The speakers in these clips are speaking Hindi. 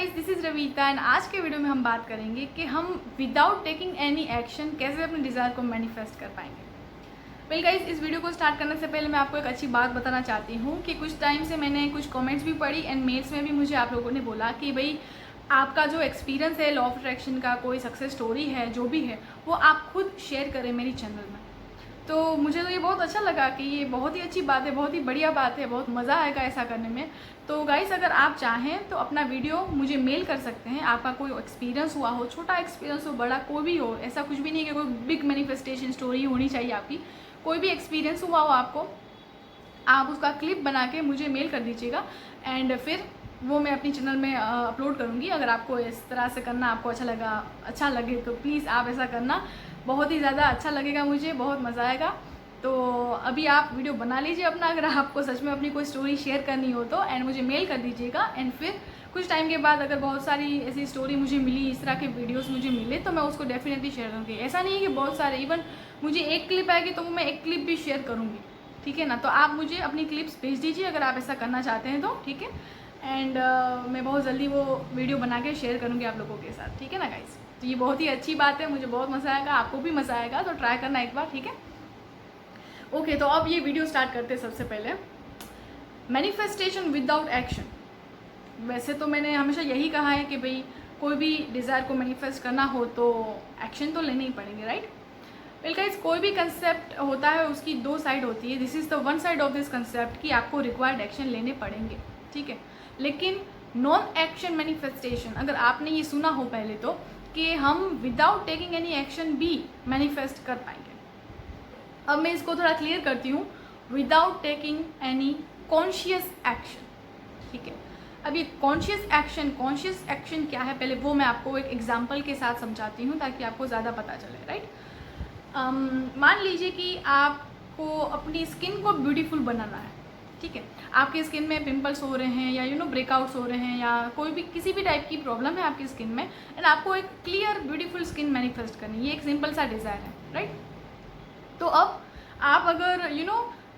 गाइस, दिस इज़ रवीता एंड आज के वीडियो में हम बात करेंगे कि हम विदाउट टेकिंग एनी एक्शन कैसे अपने डिज़ायर को मैनिफेस्ट कर पाएंगे। वेल गाइस, इस वीडियो को स्टार्ट करने से पहले मैं आपको एक अच्छी बात बताना चाहती हूँ कि कुछ टाइम से मैंने कुछ कमेंट्स भी पढ़ी एंड मेल्स में भी मुझे आप लोगों ने बोला कि भाई आपका जो एक्सपीरियंस है लॉ ऑफ अट्रैक्शन का, कोई सक्सेस स्टोरी है, जो भी है वो आप खुद शेयर करें मेरी चैनल में। तो मुझे तो ये बहुत अच्छा लगा कि ये बहुत ही अच्छी बात है, बहुत ही बढ़िया बात है, बहुत मज़ा आएगा ऐसा करने में। तो गाइस, अगर आप चाहें तो अपना वीडियो मुझे मेल कर सकते हैं। आपका कोई एक्सपीरियंस हुआ हो, छोटा एक्सपीरियंस हो, बड़ा, कोई भी हो, ऐसा कुछ भी नहीं है कि कोई बिग मैनिफेस्टेशन स्टोरी होनी चाहिए आपकी। कोई भी एक्सपीरियंस हुआ हो आपको, आप उसका क्लिप बना के मुझे मेल कर दीजिएगा एंड फिर वो मैं अपनी चैनल में अपलोड करूँगी। अगर आपको इस तरह से करना आपको अच्छा लगे तो प्लीज़ आप ऐसा करना, बहुत ही ज़्यादा अच्छा लगेगा, मुझे बहुत मज़ा आएगा। तो अभी आप वीडियो बना लीजिए अपना, अगर आपको सच में अपनी कोई स्टोरी शेयर करनी हो तो, एंड मुझे मेल कर दीजिएगा। एंड फिर कुछ टाइम के बाद अगर बहुत सारी ऐसी स्टोरी मुझे मिली, इस तरह के वीडियोस मुझे मिले, तो मैं उसको डेफिनेटली शेयर करूँगी। ऐसा नहीं है कि बहुत सारे, इवन मुझे एक क्लिप आएगी तो मैं एक क्लिप भी शेयर करूँगी, ठीक है ना। तो आप मुझे अपनी क्लिप्स भेज दीजिए अगर आप ऐसा करना चाहते हैं तो, ठीक है। एंड मैं बहुत जल्दी वो वीडियो बना के शेयर करूँगी आप लोगों के साथ, ठीक है ना गाइस। तो ये बहुत ही अच्छी बात है, मुझे बहुत मज़ा आएगा, आपको भी मज़ा आएगा, तो ट्राई करना एक बार, ठीक है। ओके, तो अब ये वीडियो स्टार्ट करते हैं। सबसे पहले मैनिफेस्टेशन विदाउट एक्शन। वैसे तो मैंने हमेशा यही कहा है कि भाई कोई भी डिज़ायर को मैनिफेस्ट करना हो तो एक्शन तो लेने ही पड़ेंगे, राइट। वेल गाइस, कोई भी कंसेप्ट होता है उसकी दो साइड होती है। This is the one side of this concept कि आपको रिक्वायर्ड एक्शन लेने पड़ेंगे, ठीक है। लेकिन नॉन एक्शन मैनिफेस्टेशन, अगर आपने ये सुना हो पहले तो, कि हम विदाउट टेकिंग एनी एक्शन भी मैनिफेस्ट कर पाएंगे। अब मैं इसको थोड़ा क्लियर करती हूँ। Without taking any conscious action, ठीक है। अब ये कॉन्शियस एक्शन क्या है, पहले वो मैं आपको एक एग्जांपल के साथ समझाती हूँ ताकि आपको ज़्यादा पता चले, राइट। मान लीजिए कि आपको अपनी स्किन को ब्यूटीफुल बनाना है, ठीक है। आपकी स्किन में पिंपल्स हो रहे हैं या ब्रेकआउट्स हो रहे हैं या कोई भी किसी भी टाइप की प्रॉब्लम है आपकी स्किन में, एंड आपको एक क्लियर ब्यूटीफुल स्किन मैनिफेस्ट करनी है। ये एक सिंपल सा डिज़ायर है, राइट। तो अब आप अगर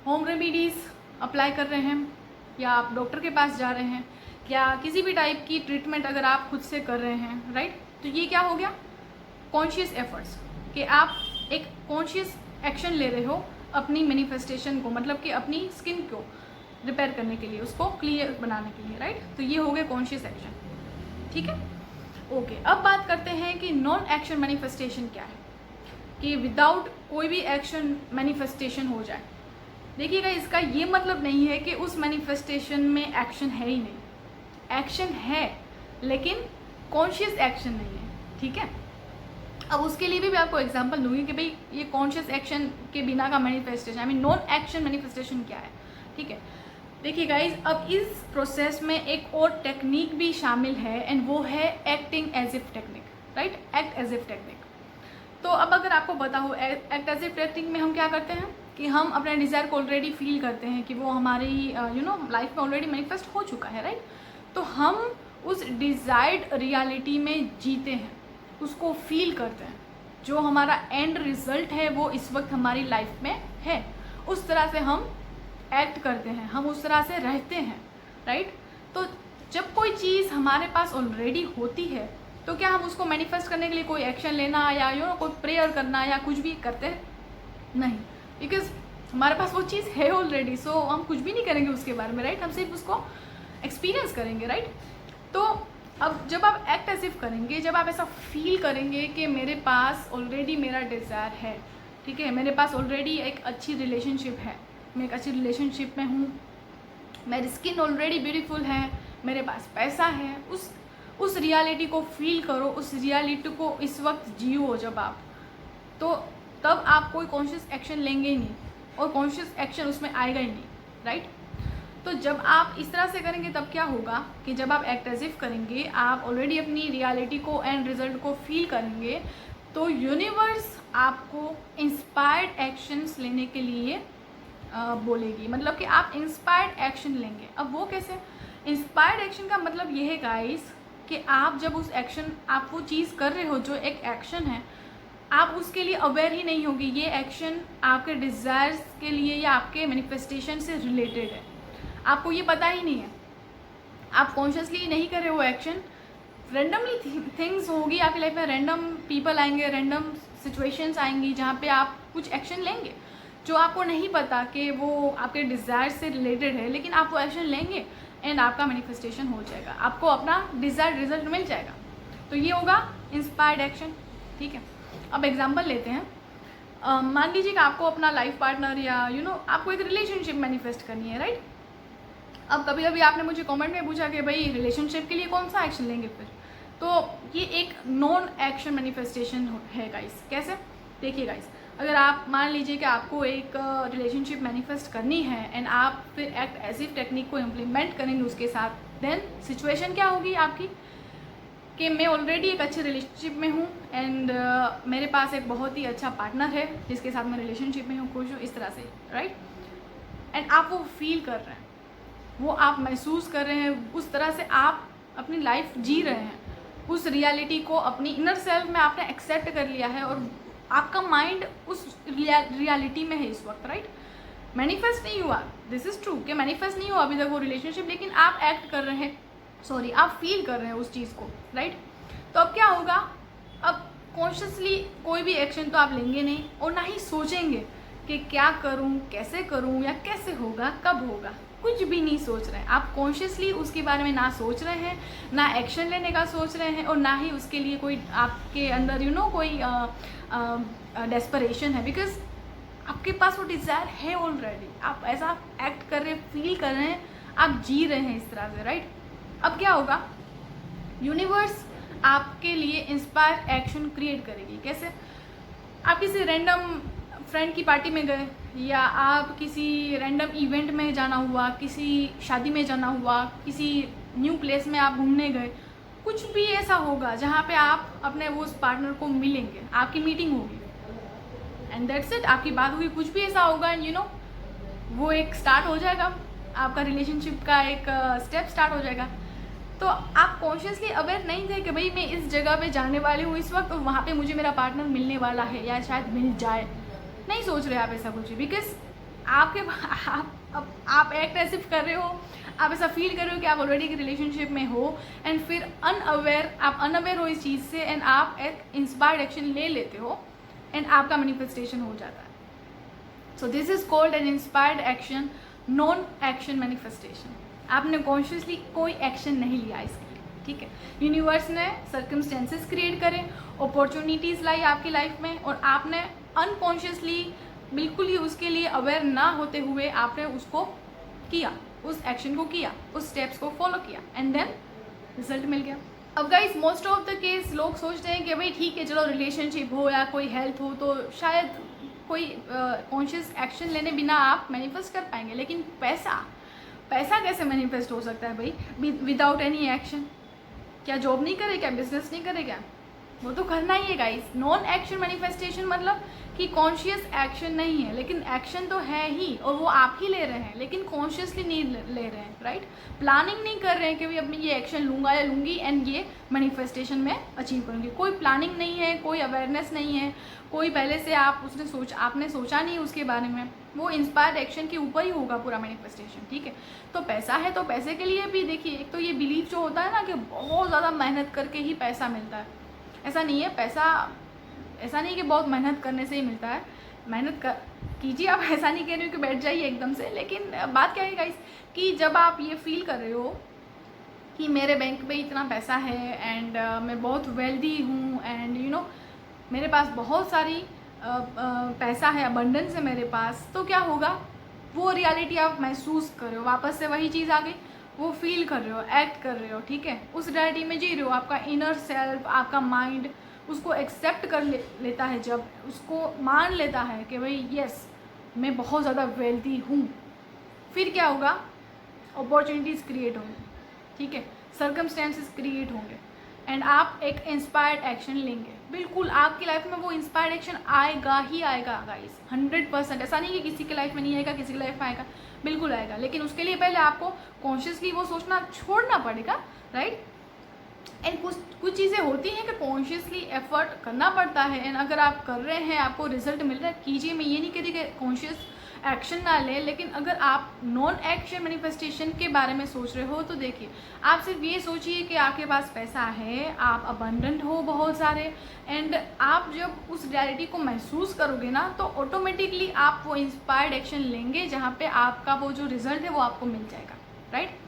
होम रेमेडीज़ अप्लाई कर रहे हैं या आप डॉक्टर के पास जा रहे हैं या किसी भी टाइप की ट्रीटमेंट अगर आप खुद से कर रहे हैं, राइट, तो ये क्या हो गया, कॉन्शियस एफर्ट्स, कि आप एक कॉन्शियस एक्शन ले रहे हो अपनी मैनिफेस्टेशन को, मतलब कि अपनी स्किन को रिपेयर करने के लिए, उसको क्लियर बनाने के लिए, राइट। तो ये हो गया कॉन्शियस एक्शन, ठीक है। ओके, अब बात करते हैं कि नॉन एक्शन मैनिफेस्टेशन क्या है, कि विदाउट कोई भी एक्शन मैनिफेस्टेशन हो जाए। देखिएगा, इसका ये मतलब नहीं है कि उस मैनिफेस्टेशन में एक्शन है ही नहीं। एक्शन है लेकिन कॉन्शियस एक्शन नहीं है, ठीक है। अब उसके लिए भी आपको एग्जांपल दूंगी कि भाई ये कॉन्शियस एक्शन के बिना का manifestation, I mean non action manifestation क्या है, ठीक है। देखिए गाइज, अब इस प्रोसेस में एक और टेक्निक भी शामिल है एंड वो है acting as if technique, right. Act as if technique. तो अब अगर आपको पता हो, एक्ट एज इफ टेक्निक में हम क्या करते हैं कि हम अपने डिज़ायर को ऑलरेडी फील करते हैं कि वो हमारी लाइफ में ऑलरेडी मैनिफेस्ट हो चुका है, राइट। तो हम उस डिज़ायर्ड रियलिटी में जीते हैं, उसको फील करते हैं। जो हमारा एंड रिजल्ट है वो इस वक्त हमारी लाइफ में है, उस तरह से हम एक्ट करते हैं, हम उस तरह से रहते हैं, राइट। तो जब कोई चीज़ हमारे पास ऑलरेडी होती है तो क्या हम उसको मैनिफेस्ट करने के लिए कोई एक्शन लेना या कोई प्रेयर करना या कुछ भी करते हैं? नहीं, बिकॉज हमारे पास वो चीज़ है ऑलरेडी। सो हम कुछ भी नहीं करेंगे उसके बारे में, राइट। हम सिर्फ उसको एक्सपीरियंस करेंगे, राइट। तो अब जब आप एक्ट एज इफ करेंगे, जब आप ऐसा फील करेंगे कि मेरे पास ऑलरेडी मेरा डिज़ायर है, ठीक है, मेरे पास ऑलरेडी एक अच्छी रिलेशनशिप है, मैं एक अच्छी रिलेशनशिप में हूँ, मेरी स्किन ऑलरेडी ब्यूटीफुल है, मेरे पास पैसा है, उस रियलिटी को फील करो, उस रियलिटी को इस वक्त जियो जब आप, तो तब आप कोई कॉन्शियस एक्शन लेंगे ही नहीं और कॉन्शियस एक्शन उसमें आएगा ही नहीं, राइट। तो जब आप इस तरह से करेंगे तब क्या होगा कि जब आप एक्ट एज इफ करेंगे, आप ऑलरेडी अपनी रियलिटी को एंड रिजल्ट को फील करेंगे, तो यूनिवर्स आपको इंस्पायर्ड एक्शंस लेने के लिए बोलेगी, मतलब कि आप इंस्पायर्ड एक्शन लेंगे। अब वो कैसे? इंस्पायर्ड एक्शन का मतलब ये है गाइस कि आप जब आप वो चीज़ कर रहे हो जो एक एक्शन है, आप उसके लिए अवेयर ही नहीं होगी ये एक्शन आपके डिज़ायर्स के लिए या आपके मैनिफेस्टेशन से रिलेटेड है, आपको ये पता ही नहीं है, आप कॉन्शियसली नहीं कर रहे हो एक्शन, रेंडमली थिंग्स होगी आपकी लाइफ में, रैंडम पीपल आएंगे, रैंडम सिचुएशंस आएंगी जहाँ पे आप कुछ एक्शन लेंगे जो आपको नहीं पता कि वो आपके डिज़ायर से रिलेटेड है, लेकिन आप वो एक्शन लेंगे एंड आपका मैनिफेस्टेशन हो जाएगा, आपको अपना डिज़ायर्ड रिजल्ट मिल जाएगा। तो ये होगा इंस्पायर्ड एक्शन। ठीक है, अब एग्जांपल लेते हैं। मान लीजिए कि आपको अपना लाइफ पार्टनर या आपको एक रिलेशनशिप मैनिफेस्ट करनी है, राइट। अब कभी कभी आपने मुझे कमेंट में पूछा कि भाई रिलेशनशिप के लिए कौन सा एक्शन लेंगे फिर, तो ये एक नॉन एक्शन मैनिफेस्टेशन है गाइस। कैसे, देखिए गाइस, अगर आप मान लीजिए कि आपको एक रिलेशनशिप मैनिफेस्ट करनी है एंड आप फिर एक्ट एज इफ टेक्निक को इम्प्लीमेंट करेंगे उसके साथ, देन सिचुएशन क्या होगी आपकी कि मैं ऑलरेडी एक अच्छे रिलेशनशिप में हूँ एंड मेरे पास एक बहुत ही अच्छा पार्टनर है जिसके साथ मैं रिलेशनशिप में हूँ, खुश हूँ, इस तरह से, राइट। एंड आप वो फील कर रहे हैं, वो आप महसूस कर रहे हैं, उस तरह से आप अपनी लाइफ जी रहे हैं, उस रियलिटी को अपनी इनर सेल्फ में आपने एक्सेप्ट कर लिया है और आपका माइंड उस रियलिटी में है इस वक्त, राइट। मैनिफेस्ट नहीं हुआ, दिस इज़ ट्रू कि मैनिफेस्ट नहीं हुआ अभी तक वो रिलेशनशिप, लेकिन आप एक्ट कर रहे हैं, आप फील कर रहे हैं उस चीज़ को, राइट। तो अब क्या होगा, अब कॉन्शियसली कोई भी एक्शन तो आप लेंगे नहीं और ना ही सोचेंगे कि क्या करूं, कैसे करूं या कैसे होगा, कब होगा, कुछ भी नहीं सोच रहे हैं आप। कॉन्शियसली उसके बारे में ना सोच रहे हैं, ना एक्शन लेने का सोच रहे हैं और ना ही उसके लिए कोई आपके अंदर कोई डेस्परेशन है, बिकॉज आपके पास वो डिज़ायर है ऑलरेडी। आप ऐसा एक्ट कर रहे हैं, फील कर रहे हैं, आप जी रहे हैं इस तरह से, राइट। अब क्या होगा, यूनिवर्स आपके लिए इंस्पायर एक्शन क्रिएट करेगी। कैसे, आप किसी रैंडम फ्रेंड की पार्टी में गए या आप किसी रैंडम इवेंट में जाना हुआ, किसी शादी में जाना हुआ, किसी न्यू प्लेस में आप घूमने गए, कुछ भी ऐसा होगा जहाँ पे आप अपने वो उस पार्टनर को मिलेंगे, आपकी मीटिंग होगी एंड दैट्स इट, आपकी बात होगी, कुछ भी ऐसा होगा एंड वो एक स्टार्ट हो जाएगा, आपका रिलेशनशिप का एक स्टेप स्टार्ट हो जाएगा। तो आप कॉन्शियसली अवेयर नहीं थे कि भाई मैं इस जगह पे जाने वाली हूँ इस वक्त और वहाँ पे मुझे मेरा पार्टनर मिलने वाला है या शायद मिल जाए, नहीं सोच रहे आप ऐसा कुछ भी, बिकॉज आप एक्ट ऐसे कर रहे हो, आप ऐसा फील कर रहे हो कि आप ऑलरेडी एक रिलेशनशिप में हो एंड फिर आप अनअवेयर हो इस चीज़ से एंड आप एक इंस्पायर्ड एक्शन ले लेते हो एंड आपका मैनिफेस्टेशन हो जाता है। So this is called an inspired action, non action manifestation. आपने कॉन्शियसली कोई एक्शन नहीं लिया इसके लिए, ठीक है। यूनिवर्स ने सर्कमस्टेंसेस क्रिएट करे, अपॉर्चुनिटीज़ लाई आपकी लाइफ में और आपने अनकॉन्शियसली बिल्कुल ही उसके लिए अवेयर ना होते हुए आपने उसको किया, उस एक्शन को किया, उस स्टेप्स को फॉलो किया एंड देन रिजल्ट मिल गया। अब guys, most of the case लोग सोचते हैं कि भाई ठीक है चलो रिलेशनशिप हो या कोई हेल्थ हो तो शायद कोई कॉन्शियस एक्शन लेने बिना आप मैनिफेस्ट कर पाएंगे, लेकिन पैसा कैसे मैनिफेस्ट हो सकता है भाई विदाउट एनी एक्शन? क्या जॉब नहीं करे, क्या बिजनेस नहीं करे, क्या वो तो करना ही है गाइस। नॉन एक्शन मैनिफेस्टेशन मतलब कि कॉन्शियस एक्शन नहीं है लेकिन एक्शन तो है ही और वो आप ही ले रहे हैं, लेकिन कॉन्शियसली नहीं ले रहे हैं, राइट। प्लानिंग नहीं कर रहे हैं कि भाई अब मैं ये एक्शन लूँगा या लूँगी एंड ये मैनिफेस्टेशन में अचीव करूँगी। कोई प्लानिंग नहीं है, कोई अवेयरनेस नहीं है, कोई पहले से आपने सोचा नहीं उसके बारे में। वो इंस्पायर्ड एक्शन के ऊपर ही होगा पूरा मैनिफेस्टेशन, ठीक है। तो पैसा है तो पैसे के लिए भी देखिए, एक तो ये बिलीव जो होता है ना कि बहुत ज़्यादा मेहनत करके ही पैसा मिलता है, ऐसा नहीं है। पैसा ऐसा नहीं कि बहुत मेहनत करने से ही मिलता है, मेहनत कीजिए, आप ऐसा नहीं कह रही हो कि बैठ जाइए एकदम से। लेकिन बात क्या है गाइस कि जब आप ये फील कर रहे हो कि मेरे बैंक में इतना पैसा है एंड मैं बहुत वेल्दी हूँ एंड मेरे पास बहुत सारी पैसा है, अबंडेंस है मेरे पास, तो क्या होगा, वो रियलिटी आप महसूस कर रहे हो, वापस से वही चीज़ आ गई, वो फील कर रहे हो, एक्ट कर रहे हो, ठीक है, उस रियलिटी में जी रहे हो। आपका इनर सेल्फ, आपका माइंड उसको एक्सेप्ट कर लेता है, जब उसको मान लेता है कि भाई यस मैं बहुत ज़्यादा वेल्दी हूँ, फिर क्या होगा, अपॉर्चुनिटीज़ क्रिएट होंगी, ठीक है, सर्कमस्टेंसेस क्रिएट होंगे एंड आप एक इंस्पायर्ड एक्शन लेंगे। बिल्कुल आपकी लाइफ में वो इंस्पायर्ड एक्शन आएगा ही आएगा गाइस, 100%। ऐसा नहीं कि किसी की लाइफ में नहीं आएगा, किसी की लाइफ में आएगा, बिल्कुल आएगा, लेकिन उसके लिए पहले आपको कॉन्शियसली वो सोचना छोड़ना पड़ेगा, राइट। एंड कुछ चीज़ें होती हैं कि कॉन्शियसली एफर्ट करना पड़ता है एंड अगर आप कर रहे हैं, आपको रिजल्ट मिल रहा है, कीजिए। मैं ये नहीं कह रही कि कॉन्शियस एक्शन ना लें, लेकिन अगर आप आप नॉन एक्शन मैनिफेस्टेशन के बारे में सोच रहे हो, तो देखिए आप सिर्फ ये सोचिए कि आपके पास पैसा है, आप अबंडेंट हो बहुत सारे, एंड आप जब उस रियलिटी को महसूस करोगे ना तो ऑटोमेटिकली आप वो इंस्पायर्ड एक्शन लेंगे जहाँ पे आपका वो जो रिजल्ट है वो आपको मिल जाएगा, राइट।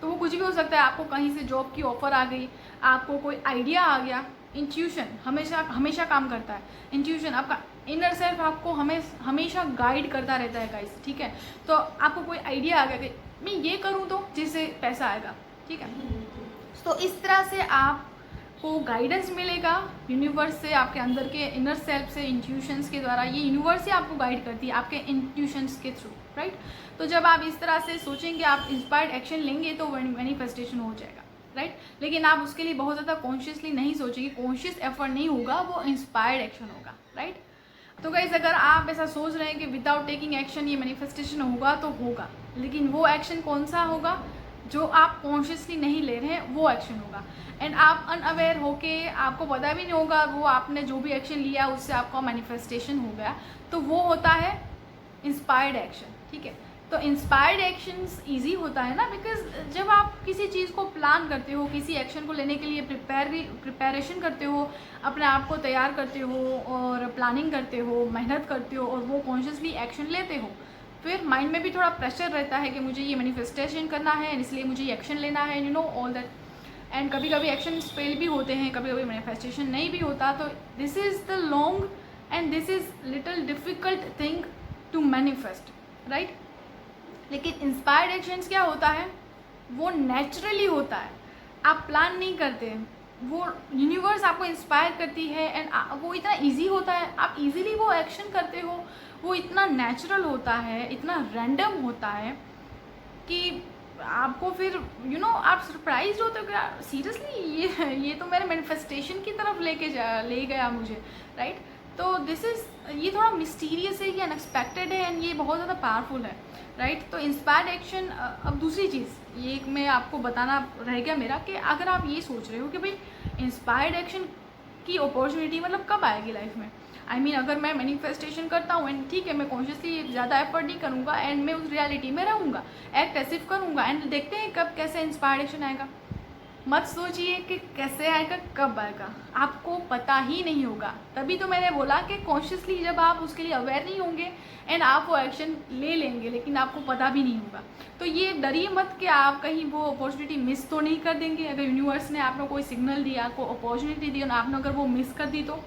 तो वो कुछ भी हो सकता है, आपको कहीं से जॉब की ऑफ़र आ गई, आपको कोई आइडिया आ गया। इंट्यूशन हमेशा काम करता है। इंट्यूशन, आपका इनर सेल्फ आपको हमेशा गाइड करता रहता है गाइस, ठीक है। तो आपको कोई आइडिया आ गया कि मैं ये करूँ तो जिससे पैसा आएगा, ठीक है। तो इस तरह से आपको गाइडेंस मिलेगा यूनिवर्स से, आपके अंदर के इनर सेल्फ से, इंट्यूशंस के द्वारा। ये यूनिवर्स ही आपको गाइड करती है आपके इंट्यूशंस के थ्रू, राइट। तो जब आप इस तरह से सोचेंगे, आप इंस्पायर्ड एक्शन लेंगे तो मैनिफेस्टेशन हो जाएगा, राइट। लेकिन आप उसके लिए बहुत ज़्यादा कॉन्शियसली नहीं सोचेंगे, कॉन्शियस एफर्ट नहीं होगा, वो इंस्पायर्ड एक्शन होगा, राइट। तो गाइस अगर आप ऐसा सोच रहे हैं कि विदाउट टेकिंग एक्शन ये मैनिफेस्टेशन होगा तो होगा, लेकिन वो एक्शन कौन सा होगा जो आप कॉन्शियसली नहीं ले रहे हैं, वो एक्शन होगा। एंड आप अनअवेयर होके, आपको पता भी नहीं होगा वो आपने जो भी एक्शन लिया उससे आपका मैनिफेस्टेशन हो गया, तो वो होता है इंस्पायर्ड एक्शन, ठीक है। तो इंस्पायर्ड एक्शंस इजी होता है ना, बिकॉज जब आप किसी चीज़ को प्लान करते हो, किसी एक्शन को लेने के लिए प्रिपरेशन करते हो, अपने आप को तैयार करते हो और प्लानिंग करते हो, मेहनत करते हो और वो कॉन्शियसली एक्शन लेते हो, फिर माइंड में भी थोड़ा प्रेशर रहता है कि मुझे ये मैनिफेस्टेशन करना है, इसलिए मुझे ये एक्शन लेना है, you know all that. And कभी कभी एक्शन फेल भी होते हैं, कभी कभी मैनिफेस्टेशन नहीं भी होता। तो this is the long and this is little difficult thing to manifest, right. लेकिन इंस्पायर्ड एक्शंस क्या होता है, वो नेचुरली होता है, आप प्लान नहीं करते, वो यूनिवर्स आपको इंस्पायर करती है एंड वो इतना इजी होता है, आप इजीली वो एक्शन करते हो, वो इतना नेचुरल होता है, इतना रैंडम होता है कि आपको फिर आप सरप्राइज होते हो कि सीरियसली ये तो मेरे मैनिफेस्टेशन की तरफ ले गया मुझे, राइट। तो ये थोड़ा मिस्टीरियस है, ये अनएक्सपेक्टेड है एंड ये बहुत ज़्यादा पावरफुल है, राइट। तो इंस्पायर्ड एक्शन, अब दूसरी चीज़ ये मैं आपको बताना रह गया मेरा कि अगर आप ये सोच रहे हो कि भाई इंस्पायर्ड एक्शन की अपॉर्चुनिटी मतलब कब आएगी लाइफ में, आई मीन अगर मैं मैनिफेस्टेशन करता हूँ एंड ठीक है, मैं कॉन्शियसली ज़्यादा एफर्ट नहीं करूँगा एंड मैं उस रियलिटी में रहूँगा, एक्ट एसिव करूँगा एंड देखते हैं कब कैसे इंस्पायर्ड एक्शन आएगा। मत सोचिए कि कैसे आएगा, कब आएगा, आपको पता ही नहीं होगा। तभी तो मैंने बोला कि कॉन्शियसली जब आप उसके लिए अवेयर नहीं होंगे एंड आप वो एक्शन ले लेंगे, लेकिन आपको पता भी नहीं होगा। तो ये डरिए मत कि आप कहीं वो अपॉर्चुनिटी मिस तो नहीं कर देंगे। अगर यूनिवर्स ने आपको कोई सिग्नल दिया, कोई अपॉर्चुनिटी दी और आपने अगर वो मिस कर दी तो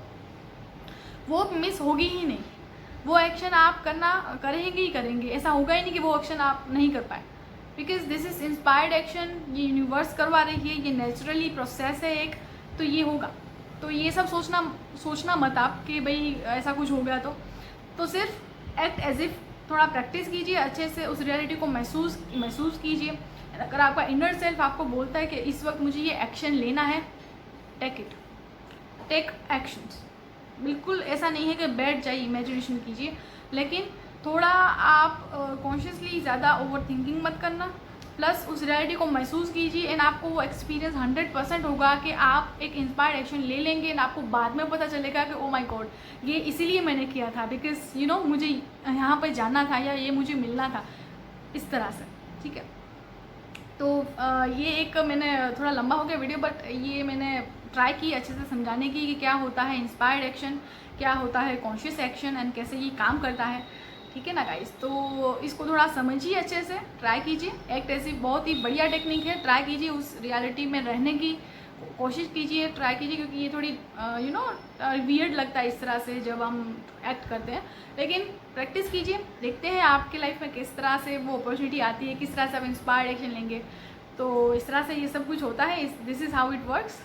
वो मिस होगी ही नहीं, वो एक्शन आप करेंगे ही करेंगे। ऐसा होगा ही नहीं कि वो एक्शन आप नहीं कर पाए, because this is inspired action, ये यूनिवर्स करवा रही है, ये नेचुरली प्रोसेस है एक, तो ये होगा। तो ये सब सोचना मत आप कि भाई ऐसा कुछ हो गया तो सिर्फ एक्ट एज इफ, थोड़ा प्रैक्टिस कीजिए, अच्छे से उस रियलिटी को महसूस कीजिए। अगर आपका इनर सेल्फ आपको बोलता है कि इस वक्त मुझे ये एक्शन लेना है, टेक एक्शंस। बिल्कुल ऐसा नहीं है कि बैठ जाइए इमेजिनेशन कीजिए, लेकिन थोड़ा आप कॉन्शियसली ज़्यादा ओवर थिंकिंग मत करना, प्लस उस रियलिटी को महसूस कीजिए एंड आपको वो एक्सपीरियंस 100% होगा कि आप एक इंस्पायर्ड एक्शन ले लेंगे एंड आपको बाद में पता चलेगा कि ओ माय गॉड, ये इसीलिए मैंने किया था, बिकॉज मुझे यहाँ पर जाना था या ये मुझे मिलना था, इस तरह से, ठीक है। तो ये एक मैंने थोड़ा लंबा हो गया वीडियो, बट ये मैंने ट्राई की अच्छे से समझाने की कि क्या होता है इंस्पायर्ड एक्शन, क्या होता है कॉन्शियस एक्शन एंड कैसे ये काम करता है, ठीक है ना गाइस। तो इसको थोड़ा समझिए, अच्छे से ट्राई कीजिए। एक्ट ऐसी बहुत ही बढ़िया टेक्निक है, ट्राई कीजिए, उस रियलिटी में रहने की कोशिश कीजिए, ट्राई कीजिए, क्योंकि ये थोड़ी वियर्ड लगता है इस तरह से जब हम एक्ट करते हैं, लेकिन प्रैक्टिस कीजिए, देखते हैं आपके लाइफ में किस तरह से वो अपॉर्चुनिटी आती है, किस तरह से आप इंस्पायर्ड एक्शन लेंगे। तो इस तरह से ये सब कुछ होता है, this is how it works,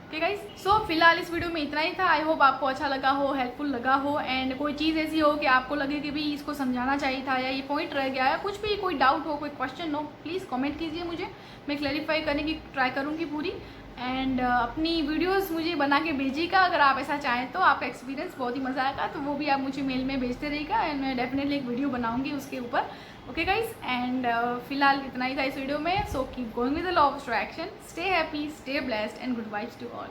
okay guys. So फिलहाल इस वीडियो में इतना ही था। आई होप आपको अच्छा लगा हो, हेल्पफुल लगा हो, एंड कोई चीज़ ऐसी हो कि आपको लगे कि भी इसको समझाना चाहिए था या ये पॉइंट रह गया है, कुछ भी कोई डाउट हो, कोई क्वेश्चन हो, प्लीज़ कमेंट कीजिए मुझे, मैं क्लैरिफाई करने की ट्राई करूँगी पूरी। एंड अपनी वीडियोस मुझे बना के भेजिएगा अगर आप ऐसा चाहें तो, आपका एक्सपीरियंस बहुत ही मज़ा आएगा, तो वो भी आप मुझे मेल में भेजते रहिएगा एंड मैं डेफिनेटली एक वीडियो बनाऊँगी उसके ऊपर, ओके गाइस। एंड फिलहाल इतना ही था इस वीडियो में। So keep going with the law of attraction, stay happy, stay blessed and good vibes to all.